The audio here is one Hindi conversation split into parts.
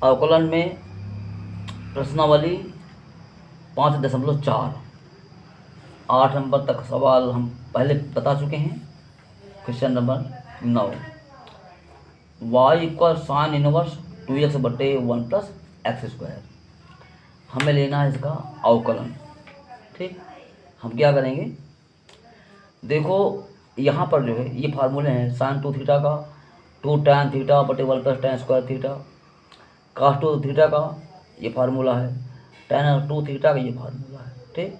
अवकलन में प्रश्नावली 5.4 8 नंबर तक सवाल हम पहले बता चुके हैं। Question number 9, y equal sine inverse 2x/1 plus x²। हमें लेना है इसका अवकलन। ठीक, हम क्या करेंगे, देखो यहाँ पर जो है ये फार्मूले हैं साइन 2 थीटा का 2 tan थीटा बटे 1 plus tan square theta, cos 2 theta का ये फार्मूला है, tan 2 थीटा का ये फार्मूला है। ठीक,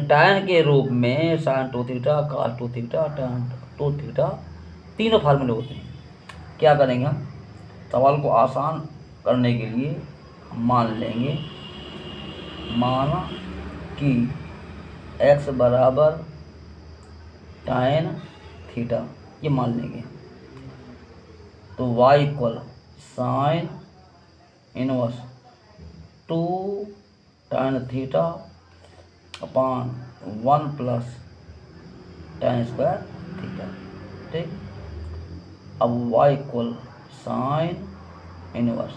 tan के रूप में sine 2 theta cos 2 theta tan 2 theta तीनों फार्मूले होते हैं। क्या करेंगे हम, सवाल को आसान करने के लिए मान लेंगे, माना कि x बराबर tan थीटा, ये मान लेंगे। तो y equal sine inverse 2 tan theta upon 1 plus tan square theta. ठीक, अब y इक्वल साइन इनवर्स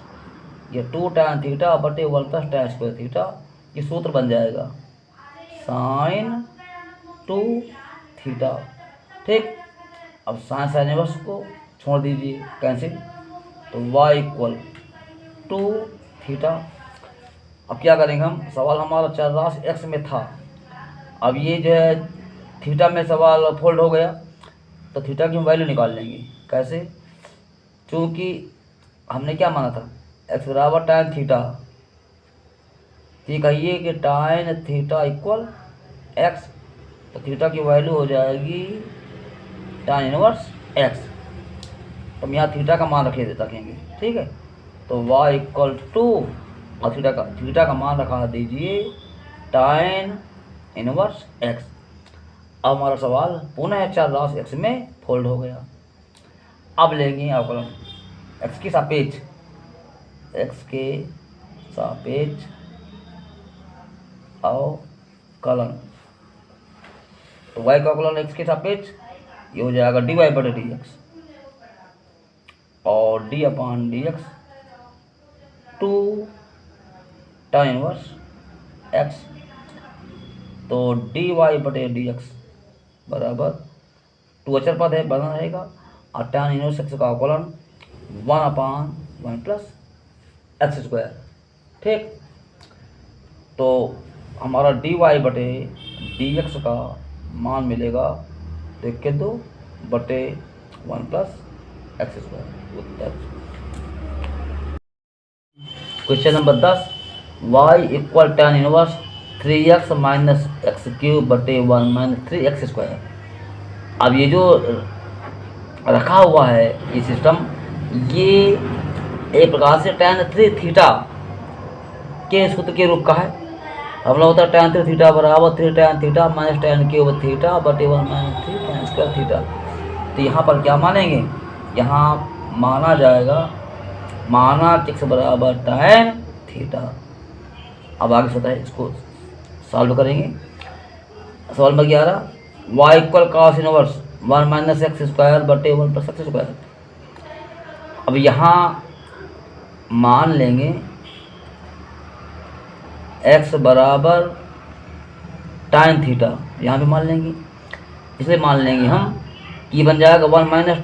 ये 2 tan थीटा बटे 1 प्लस tan स्क्वायर थीटा, ये सूत्र बन जाएगा साइन 2 थीटा। ठीक, अब साइन इनवर्स को छोड़ दीजिए, कैंसिल, तो y इक्वल 2 थीटा। अब क्या करेंगे हम, सवाल हमारा चर राशि x में था, अब ये जो है थीटा में सवाल फोल्ड हो गया, तो थीटा की हम वैल्यू निकाल लेंगे। कैसे, क्योंकि हमने क्या माना था x बराबर tan थीटा, ठीक है, ये कि tan थीटा इक्वल x, तो थीटा की वैल्यू हो जाएगी tan इनवर्स x। तो हम यहाँ थीटा का मान रखेंगे। ठीक है, तो y इक्वल 2 और थीटा का मान रखा दीजिए tan इनवर्स x। अब हमारा सवाल पुनः चर राशि x में फोल्ड हो गया। अब लेंगे अवकलन x के सापेक्ष अवकलन, तो y का अवकलन x के सापेक्ष ये हो जाएगा dy/dx और d/dx 2 tan इनवर्स x, तो dy/dx बराबर 2 अचर पद है, बना रहेगा, और tan इनवर्स x का अवकलन 1/1 प्लस x²। ठीक, तो हमारा dy/dx का मान मिलेगा, देख के 2 बटे 1 प्लस x²। उत्तर question number 10, y equal tan inverse 3x minus x³ बटे 1 माइनस 3x²। अब ये जो रखा हुआ है ये सिस्टम, ये एक प्रकार से tan 3 थीटा के सूत्र के रूप का है। हम लोग होता है tan 3 थीटा बराबर 3 tan theta minus tan³ theta बटे 1 माइनस 3 tan स्क्वायर थीटा। तो यहाँ पर क्या मानेंगे, यहाँ माना जाएगा, माना x बराबर tan थीटा। अब आगे होता है, इसको सॉल्व करेंगे। सवाल number 11, y equal cos inverse 1 minus x² बटे 1 प्लस x²। अब यहाँ मान लेंगे x बराबर tan थीटा, यहाँ भी मान लेंगे, इसलिए मान लेंगे हम कि बन जाएगा 1 माइनस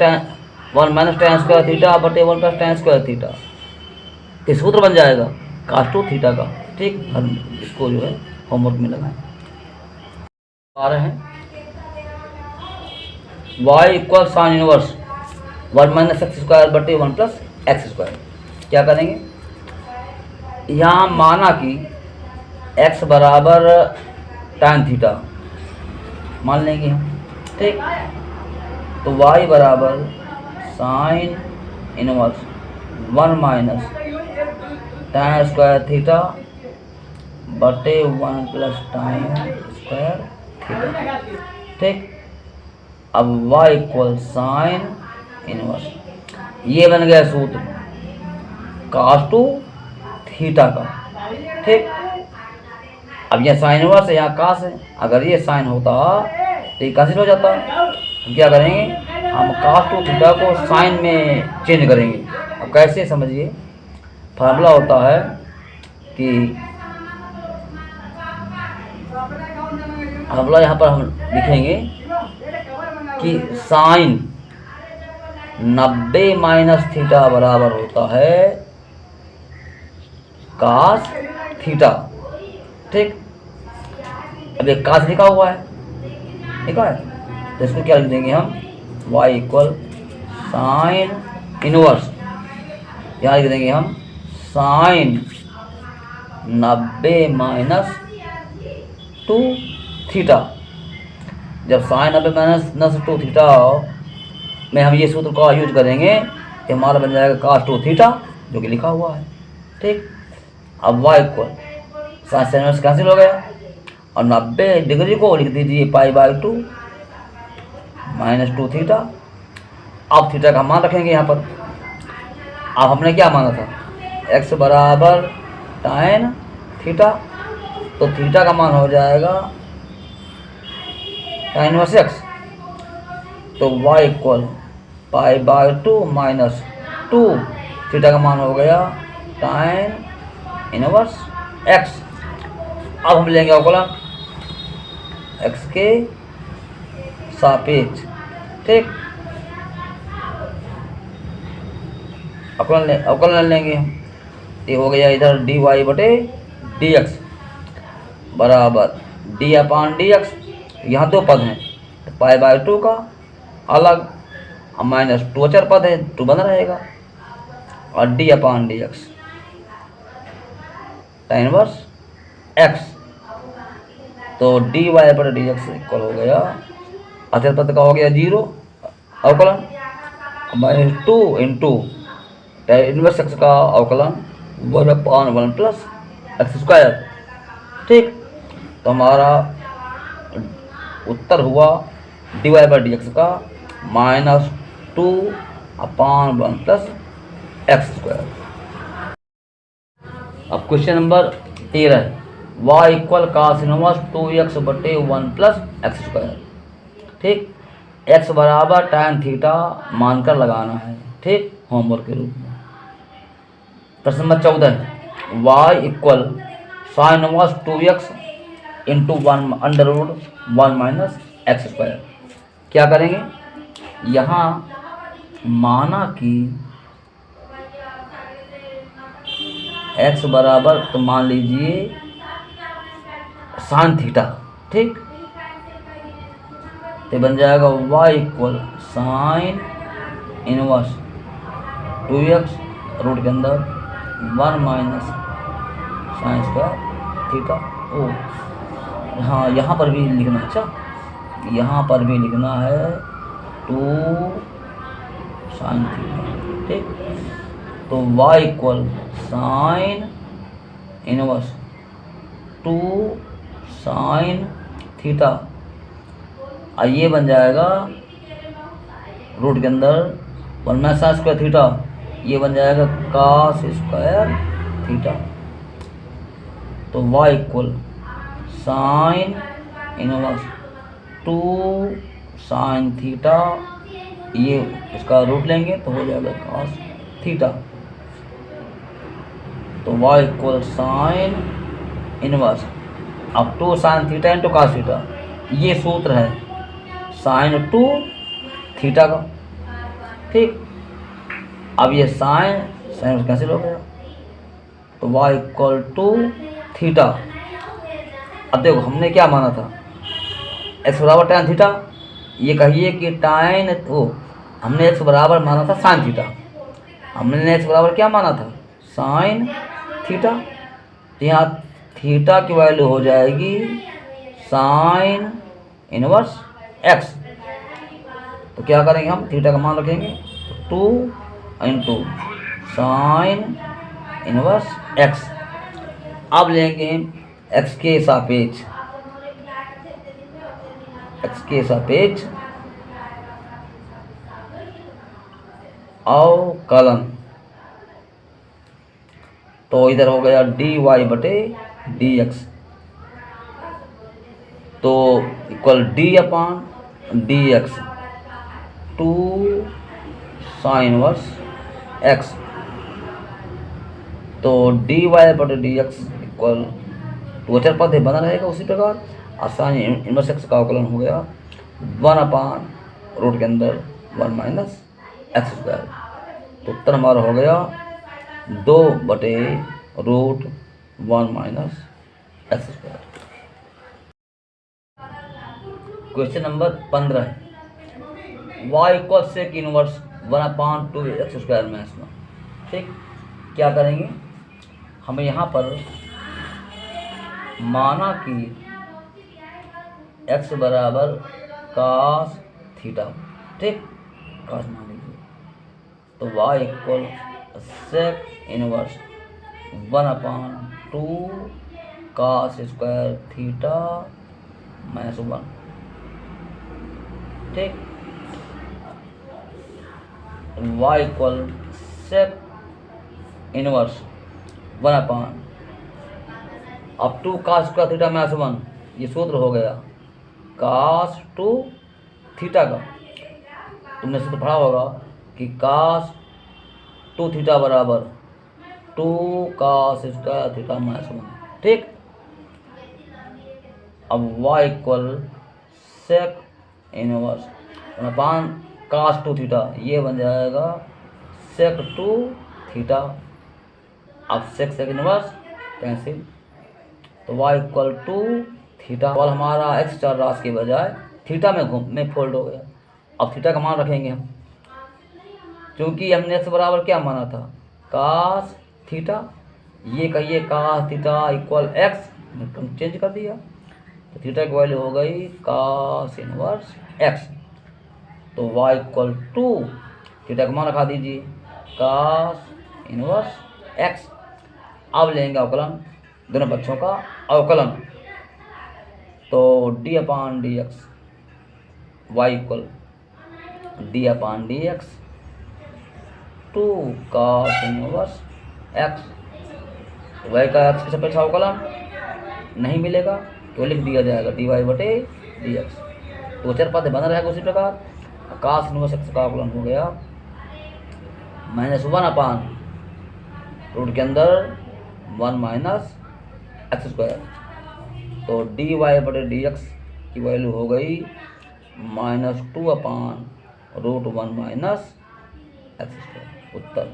tan स्क्वायर थीटा बटे 1 प्लस tan स्क्वायर थीटा, तो सूत्र बन जाएगा cos 2 थीटा का। ठीक, हम इसको जो है होमवर्क में लगाएं। आ रहे हैं y equal sine inverse 1 minus x² बटे 1 प्लस x²। क्या करेंगे, यहाँ माना कि x बराबर tan थीटा मान लेंगे हम। ठीक, तो y बराबर sine inverse 1 minus tan square theta बटे 1 प्लस tan स्क्वायर थीटा। ठीक, अब y इक्वल साइन इनवर्स, ये बन गया सूत्र cos 2 थीटा का। ठीक, अब यह साइन इनवर्स है, यहाँ cos है, अगर ये साइन होता तो ये कैंसिल हो जाता। हम क्या करेंगे, हम cos 2 थीटा को साइन में चेंज करेंगे। अब कैसे समझिए, फार्मूला होता है कि फार्मूला यहाँ पर हम लिखेंगे कि साइन 90 माइनस थीटा बराबर होता है कास थीटा। ठीक, अब एक कास लिखा हुआ है, ठीक है, तो इसको क्या लिख देंगे हम, y इक्वल साइन इनवर्स, यहाँ लिख देंगे हम साइन 90 माइनस 2 थीटा। जब साइन 90 माइनस 2 थीटा में हम ये सूत्र का यूज करेंगे कि हमारा बन जाएगा cos 2 थीटा, जो कि लिखा हुआ है। ठीक, अब y equal sine inverse cancel हो गया और 90 डिग्री को लिख दीजिए π/2 माइनस 2 थीटा। अब थीटा का मान रखेंगे यहाँ पर। अब हमने क्या माना था, x बराबर tan थीटा, तो थीटा का मान हो जाएगा tan इनवर्स x, तो y इक्वल π/2 माइनस 2 थीटा का मान हो गया tan इनवर्स x। अब हम लेंगे अवकलन x के सापेक्ष। ठीक, अवकलन लेंगे हम, ये हो गया इधर dy/dx बराबर d/dx, यहाँ दो पद हैं, तो π/2 का अलग माइनस 2 अचर पद है, 2 बना रहेगा, और d/dx tan इनवर्स x, तो dy/dx इक्वल हो गया, अचर पद का हो गया 0, अवकलन minus 2 into tan inverse x का अवकलन 1/1 प्लस एक्स स्क्वायर। ठीक, तो हमारा उत्तर हुआ dy/dx का माइनस 2/1 प्लस एक्स स्क्वायर। अब question number 13, y equal cos inverse 2x/1 plus x square. ठीक, x बराबर tan थीटा मानकर लगाना है। ठीक, होमवर्क के रूप में। प्रश्न number 14, y equal sine inverse 2x into 1/1 minus x square. क्या करेंगे, यहाँ माना कि x बराबर, तो मान लीजिए साइन थीटा। ठीक, तो बन जाएगा y equal sine inverse 2x root के अंदर 1 माइनस साइन स्क्वायर थीटा। ओ हाँ, यहाँ पर भी लिखना है, अच्छा यहाँ पर भी लिखना है 2 साइन थीटा। ठीक, तो y equal sine inverse 2 sine theta, और ये बन जाएगा रूट के अंदर 1 माइनस साइन स्क्वायर थीटा, ये बन जाएगा cos स्क्वायर थीटा। तो y equal sine inverse 2 sine theta, ये इसका रूट लेंगे तो हो जाएगा cos थीटा। तो y इक्वल साइन इनवर्स, अब 2 sine theta into cos theta, ये सूत्र है साइन 2 थीटा का। ठीक, अब ये साइन कैंसिल हो गया, तो y इक्वल टू थीटा। अब देखो हमने क्या माना था, x बराबर tan थीटा, ये कहिए कि tan हमने x बराबर माना था साइन थीटा, हमने x बराबर क्या माना था, साइन थीटा। तो यहाँ थीटा की वैल्यू हो जाएगी साइन इनवर्स x। तो क्या करेंगे हम, थीटा का मान रखेंगे, तो 2 इंटू साइन इनवर्स x। अब लेंगे x के सापेक्ष, अवकलन, तो इधर हो गया dy/dx, तो equal d/dx 2 sine inverse x। तो डी वाई बटे डी एक्स इक्वल टू अचर पद बना रहेगा उसी प्रकार। आसानी इनवर्स एक्स का अवकलन हो गया 1/रूट के अंदर 1 माइनस एक्स स्क्वायर। तो उत्तर हमारा हो गया 2/√1 minus x square. Question number 15 है y equal sec inverse 1/2 x square में इसमें। ठीक, क्या करेंगे, हमें यहाँ पर माना कि x बराबर cos थीटा, ठीक, cos मान लीजिए। तो y equal sec inverse 1/2 cos square theta -1, ठीक। y इक्वल सेक इनवर्स 1/, अब 2 cos स्क्वायर थीटा -1, ये सूत्र हो गया cos 2 थीटा का। तुमने सूत्र पढ़ा होगा कि cos 2 थीटा बराबर 2 cos स्क्वायर थीटा -1, ठीक। अब y equal sec inverse 1/, cos 2 theta, ये बन जाएगा सेक 2 थीटा। अब सेक इनवर्स कैंसिल, तो y इक्वल 2 थीटा। और हमारा x चर राशि के बजाय थीटा में फोल्ड हो गया। अब थीटा का मान रखेंगे हम, क्योंकि हमने x बराबर क्या माना था, cos थीटा। ये कहिए cos theta equal x, change कर दिया, तो थीटा की वैल्यू हो गई cos इनवर्स x। तो y इक्वल 2 थीटा का मान रखा दीजिए cos इनवर्स x। अब लेंगे अवकलन, दोनों पक्षों का अवकलन। तो d/dx y equal d/dx 2 cos inverse x। y का x के सापेक्ष अवकलन नहीं मिलेगा तो लिख दिया जाएगा dy/dx। तो अचर पद बना रहेगा उसी प्रकार। cos इनवर्स x का अवकलन हो गया -1/रूट के अंदर 1 माइनस एक्स स्क्वायर। तो dy/dx की वैल्यू हो गई -2/√1 माइनस एक्स स्क्वायर। उत्तर